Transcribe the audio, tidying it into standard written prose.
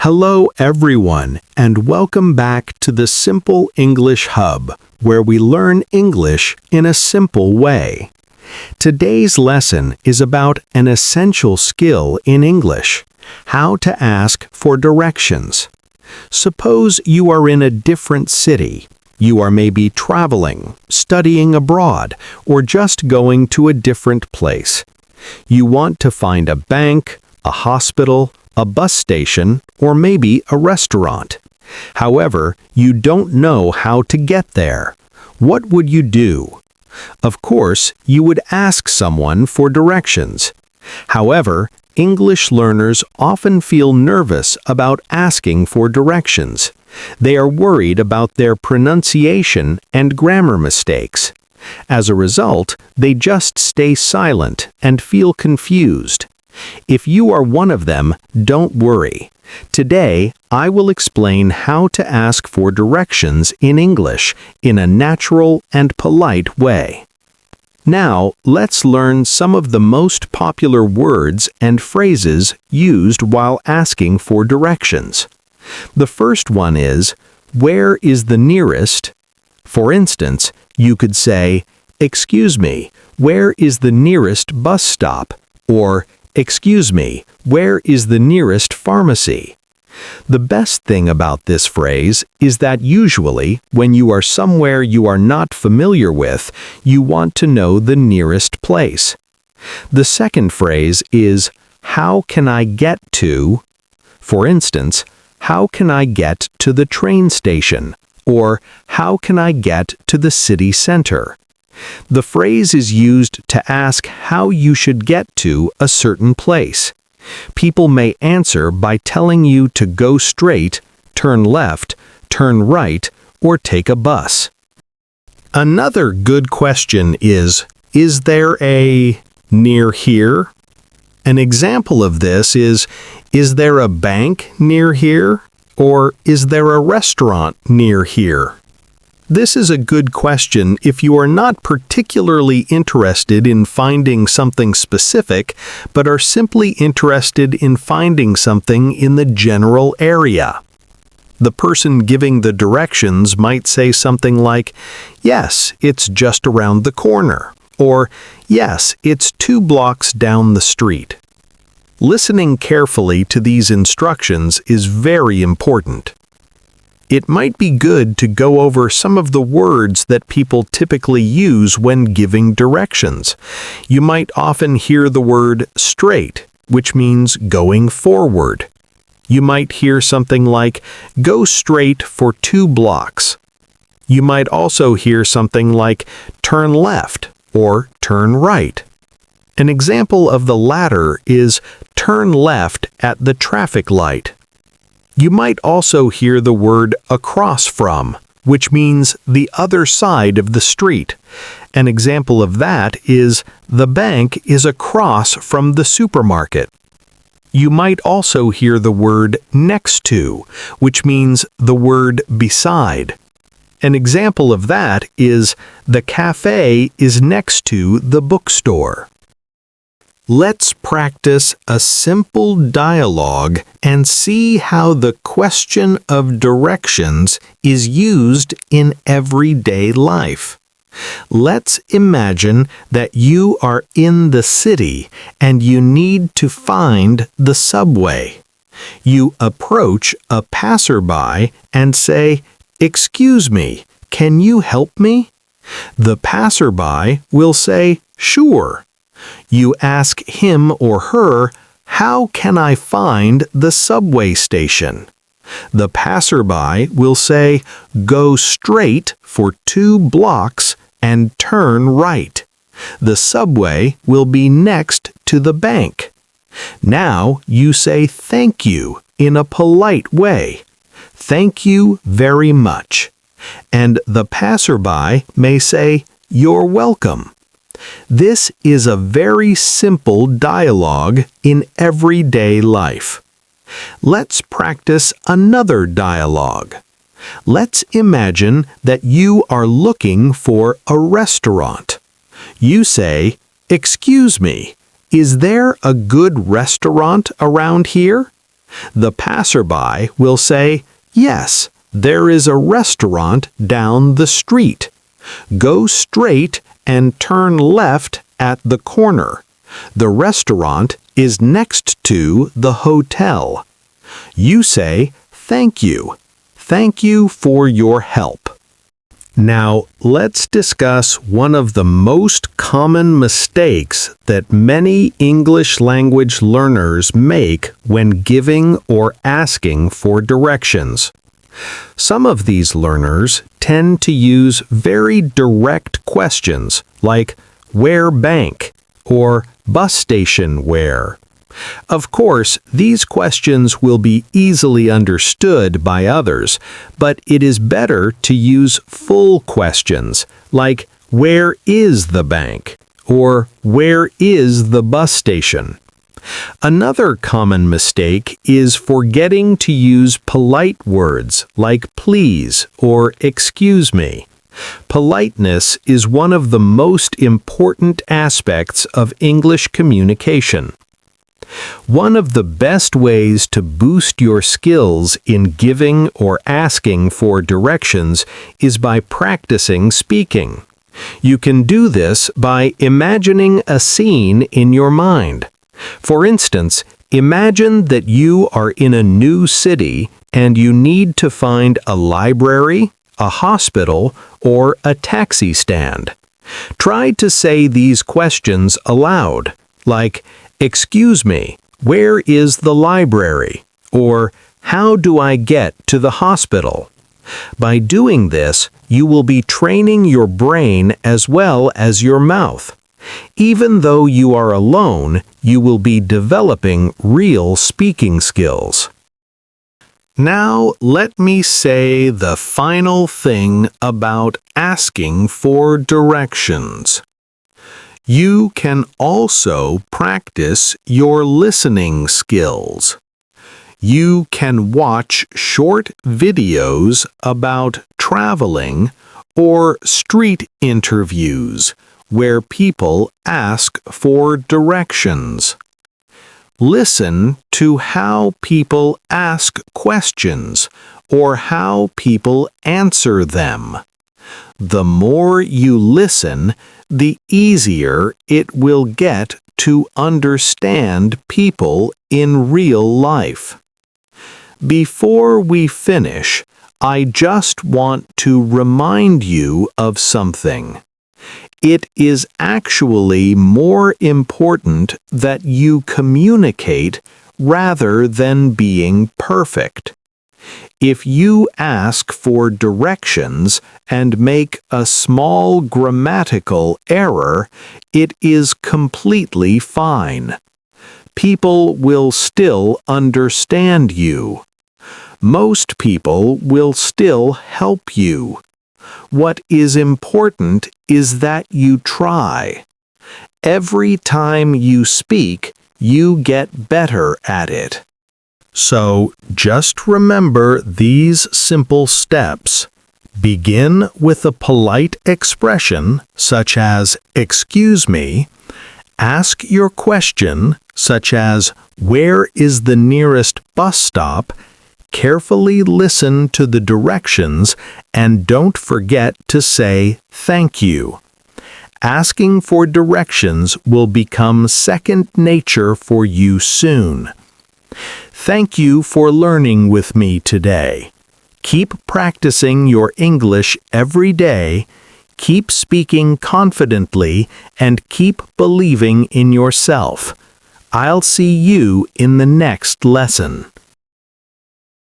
Hello everyone, and welcome back to the Simple English Hub, where we learn English in a simple way. Today's lesson is about an essential skill in English, how to ask for directions. Suppose you are in a different city. You are maybe traveling, studying abroad, or just going to a different place. You want to find a bank, a hospital, a bus station, or maybe a restaurant. However, you don't know how to get there. What would you do? Of course, you would ask someone for directions. However, English learners often feel nervous about asking for directions. They are worried about their pronunciation and grammar mistakes. As a result, they just stay silent and feel confused. If you are one of them, don't worry. Today, I will explain how to ask for directions in English in a natural and polite way. Now, let's learn some of the most popular words and phrases used while asking for directions. The first one is, "Where is the nearest?" For instance, you could say, "Excuse me, where is the nearest bus stop?" Or, "Excuse me, where is the nearest pharmacy?" The best thing about this phrase is that usually, when you are somewhere you are not familiar with, you want to know the nearest place. The second phrase is, "How can I get to?" For instance, "How can I get to the train station?" Or, "How can I get to the city center?" The phrase is used to ask how you should get to a certain place. People may answer by telling you to go straight, turn left, turn right, or take a bus. Another good question is there a near here? An example of this is there a bank near here? Or is there a restaurant near here? This is a good question if you are not particularly interested in finding something specific, but are simply interested in finding something in the general area. The person giving the directions might say something like, "Yes, it's just around the corner," or "Yes, it's 2 blocks down the street." Listening carefully to these instructions is very important. It might be good to go over some of the words that people typically use when giving directions. You might often hear the word straight, which means going forward. You might hear something like, "Go straight for 2 blocks." You might also hear something like, "Turn left," or "turn right." An example of the latter is, "Turn left at the traffic light." You might also hear the word across from, which means the other side of the street. An example of that is, "The bank is across from the supermarket." You might also hear the word next to, which means the word beside. An example of that is, "The cafe is next to the bookstore." Let's practice a simple dialogue and see how the question of directions is used in everyday life. Let's imagine that you are in the city and you need to find the subway. You approach a passerby and say, "Excuse me, can you help me?" The passerby will say, "Sure." You ask him or her, "How can I find the subway station?" The passerby will say, "Go straight for 2 blocks and turn right. The subway will be next to the bank." Now you say thank you in a polite way. "Thank you very much." And the passerby may say, "You're welcome." This is a very simple dialogue in everyday life. Let's practice another dialogue. Let's imagine that you are looking for a restaurant. You say, "Excuse me, is there a good restaurant around here?" The passerby will say, "Yes, there is a restaurant down the street. Go straight and turn left at the corner. The restaurant is next to the hotel." You say, "Thank you. Thank you for your help." Now, let's discuss one of the most common mistakes that many English language learners make when giving or asking for directions. Some of these learners tend to use very direct questions like "Where bank?" or "Bus station where?" Of course, these questions will be easily understood by others, but it is better to use full questions like "Where is the bank?" or "Where is the bus station?" Another common mistake is forgetting to use polite words like "please" or "excuse me." Politeness is one of the most important aspects of English communication. One of the best ways to boost your skills in giving or asking for directions is by practicing speaking. You can do this by imagining a scene in your mind. For instance, imagine that you are in a new city and you need to find a library, a hospital, or a taxi stand. Try to say these questions aloud, like, "Excuse me, where is the library?" or "How do I get to the hospital?" By doing this, you will be training your brain as well as your mouth. Even though you are alone, you will be developing real speaking skills. Now, let me say the final thing about asking for directions. You can also practice your listening skills. You can watch short videos about traveling or street interviews where people ask for directions. Listen to how people ask questions or how people answer them. The more you listen, the easier it will get to understand people in real life. Before we finish, I just want to remind you of something. It is actually more important that you communicate rather than being perfect. If you ask for directions and make a small grammatical error, it is completely fine. People will still understand you. Most people will still help you. What is important is that you try. Every time you speak, you get better at it. So, just remember these simple steps. Begin with a polite expression, such as "excuse me." Ask your question, such as "Where is the nearest bus stop?" Carefully listen to the directions and don't forget to say "thank you." Asking for directions will become second nature for you soon. Thank you for learning with me today. Keep practicing your English every day, keep speaking confidently, and keep believing in yourself. I'll see you in the next lesson.